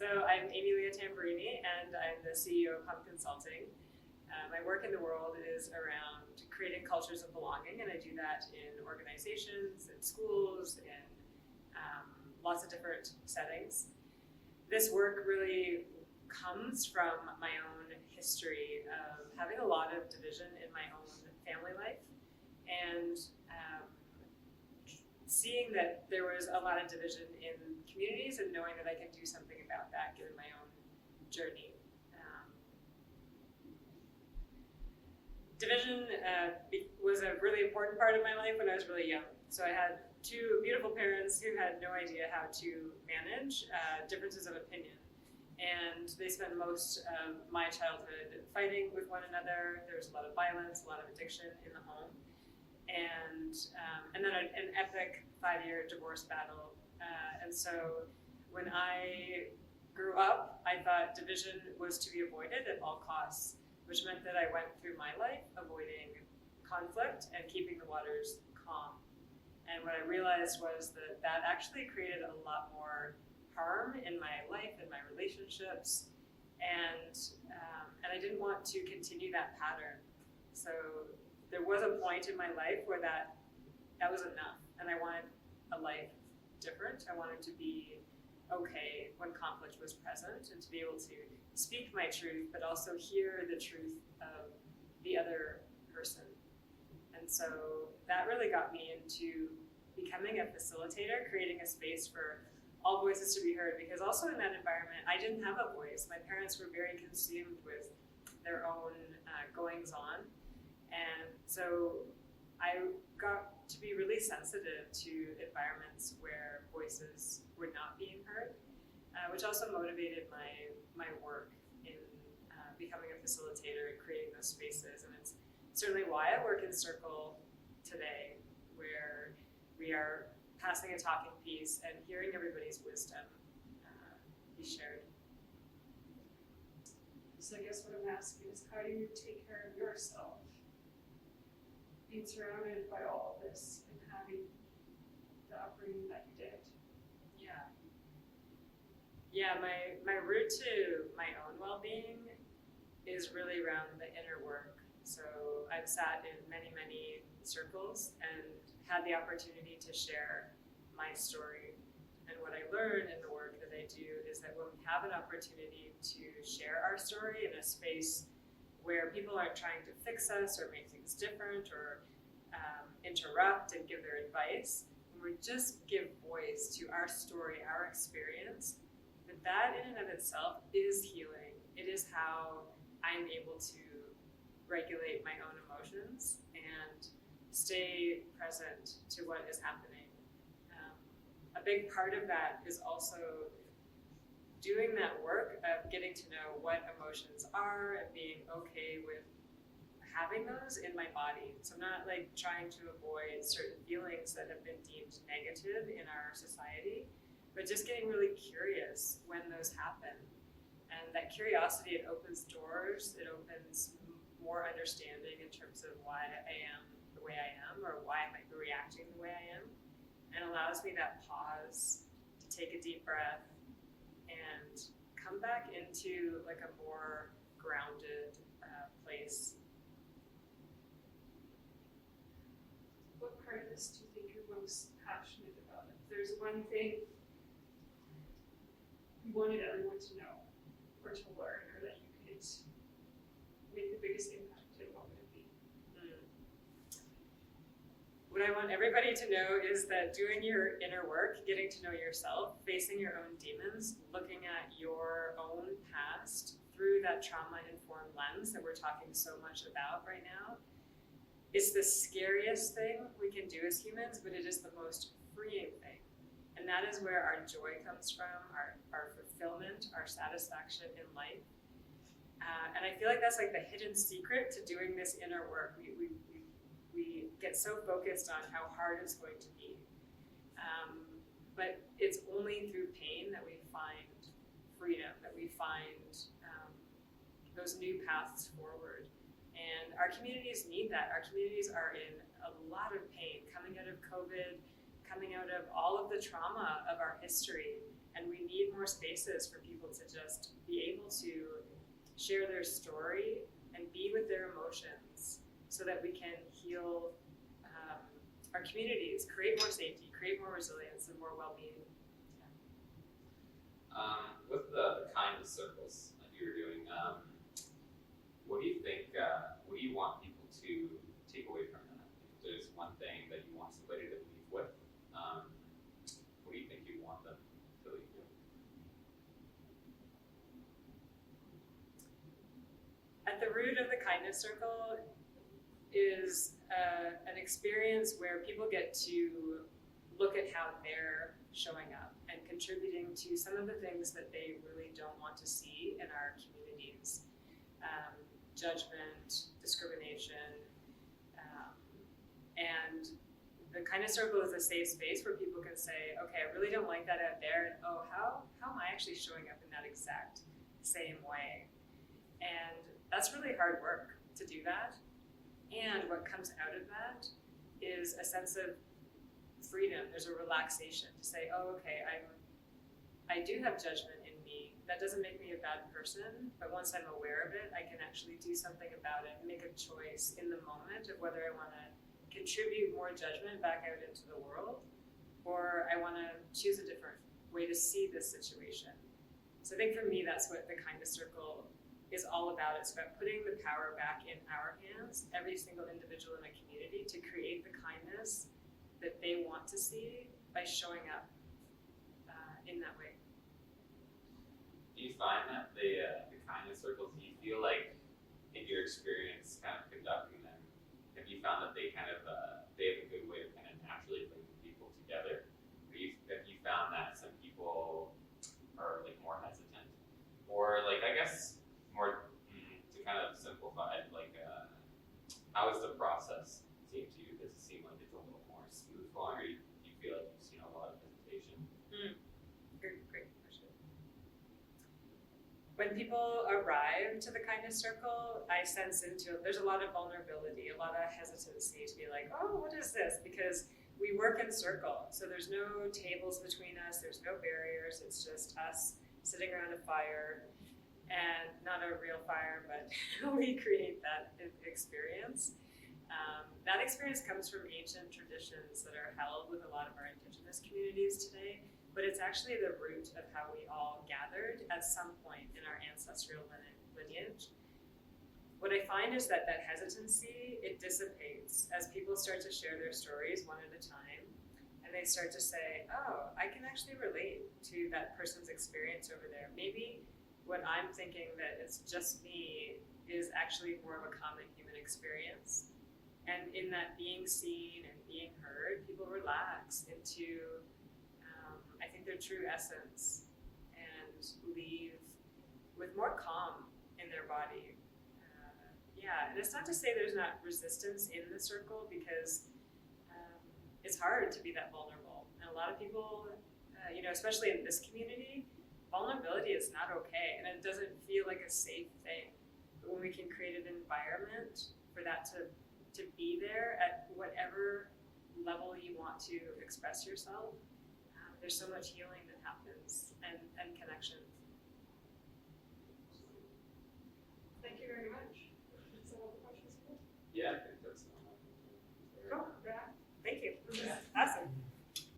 So I'm Ame Lia Tamburrini, and I'm the CEO of Hub Consulting. My work in the world is around creating cultures of belonging, and I do that in organizations, in schools, in lots of different settings. This work really comes from my own history of having a lot of division in my own family life, and seeing that there was a lot of division in communities and knowing that I can do something about that given my own journey. Division was a really important part of my life when I was really young. So I had two beautiful parents who had no idea how to manage differences of opinion. And they spent most of my childhood fighting with one another. There was a lot of violence, a lot of addiction in the home. And then an epic 5-year divorce battle. And so when I grew up, I thought division was to be avoided at all costs, which meant that I went through my life avoiding conflict and keeping the waters calm. And what I realized was that that actually created a lot more harm in my life, in my relationships, and I didn't want to continue that pattern. So there was a point in my life where that was enough, and I wanted a life different. I wanted to be okay when conflict was present, and to be able to speak my truth, but also hear the truth of the other person. And so that really got me into becoming a facilitator, creating a space for all voices to be heard, because also in that environment, I didn't have a voice. My parents were very consumed with their own goings on. And so I got to be really sensitive to environments where voices were not being heard, which also motivated my work in becoming a facilitator and creating those spaces. And it's certainly why I work in Circle today, where we are passing a talking piece and hearing everybody's wisdom be shared. So I guess what I'm asking is, how do you take care of yourself, being surrounded by all of this and having the upbringing that you did? Yeah, my route to my own well-being is really around the inner work. So I've sat in many, many circles and had the opportunity to share my story. And what I learn in the work that I do is that when we have an opportunity to share our story in a space where people aren't trying to fix us or make things different or interrupt and give their advice, when we just give voice to our story, our experience, that in and of itself is healing. It is how I'm able to regulate my own emotions and stay present to what is happening. A big part of that is also doing that work of getting to know what emotions are and being okay with having those in my body. So I'm not like trying to avoid certain feelings that have been deemed negative in our society, but just getting really curious when those happen. And that curiosity, it opens doors, it opens more understanding in terms of why I am the way I am, or why I might be reacting the way I am, and allows me that pause to take a deep breath and come back into like a more grounded place. What part of this do you think you're most passionate about? If there's one thing you wanted everyone to know or to learn, or that you could make the biggest impact in, what would it be? What I want everybody to know is that doing your inner work, getting to know yourself, facing your own demons, looking at your own past through that trauma-informed lens that we're talking so much about right now, is the scariest thing we can do as humans, but it is the most freeing thing. And that is where our joy comes from, our fulfillment, our satisfaction in life. And I feel like that's like the hidden secret to doing this inner work. We get so focused on how hard it's going to be. But it's only through pain that we find freedom, that we find those new paths forward. And our communities need that. Our communities are in a lot of pain, coming out of COVID, coming out of all of the trauma of our history. And we need more spaces for people to just be able to share their story and be with their emotions so that we can heal our communities, create more safety, create more resilience, and more well-being. With the kindness circles that you were doing, what do you think, what do you want people to take away from that? If there's one thing that you want somebody to leave with, what do you think you want them to leave with? At the root of the kindness circle is an experience where people get to look at how they're showing up and contributing to some of the things that they really don't want to see in our communities. Judgment, discrimination, and the kindness circle is a safe space where people can say, okay, I really don't like that out there, and oh, how am I actually showing up in that exact same way? And that's really hard work to do that. And what comes out of that is a sense of freedom. There's a relaxation to say, oh, okay, I do have judgment in me. That doesn't make me a bad person, but once I'm aware of it, I can actually do something about it, make a choice in the moment of whether I want to contribute more judgment back out into the world, or I want to choose a different way to see this situation. So I think for me, that's what the kindness circle is all about. It's about putting the power back in our hands, every single individual in a community, to create the kindness that they want to see by showing up in that way. Do you find that the kindness circles, do you feel like in your experience kind of conducting them, have you found that they kind of, they have a good way of kind of naturally bringing people together? Or have you found that some people are like more hesitant? Or like, I guess more to kind of simplify it, like how is the process seem to you? Does it seem like it's a little more smooth flowing, or do you feel like you've seen a lot of hesitation? Great question. When people arrive to the kindness circle, I sense there's a lot of vulnerability, a lot of hesitancy to be like, oh, what is this? Because we work in circle, so there's no tables between us, there's no barriers, it's just us sitting around a fire, and not a real fire, but we create that experience. That experience comes from ancient traditions that are held with a lot of our Indigenous communities today, but it's actually the root of how we all gathered at some point in our ancestral lineage. What I find is that hesitancy, it dissipates as people start to share their stories one at a time, and they start to say, oh, I can actually relate to that person's experience over there. Maybe what I'm thinking that it's just me is actually more of a common human experience. And in that being seen and being heard, people relax into, I think, their true essence and leave with more calm in their body. And it's not to say there's not resistance in the circle, because it's hard to be that vulnerable. And a lot of people, especially in this community, vulnerability is not okay, and it doesn't feel like a safe thing. But when we can create an environment for that to be there at whatever level you want to express yourself, there's so much healing that happens and connection. Thank you very much. Is that all the questions? Yeah, I think that's Cool. Yeah. Thank you. Yeah. Awesome.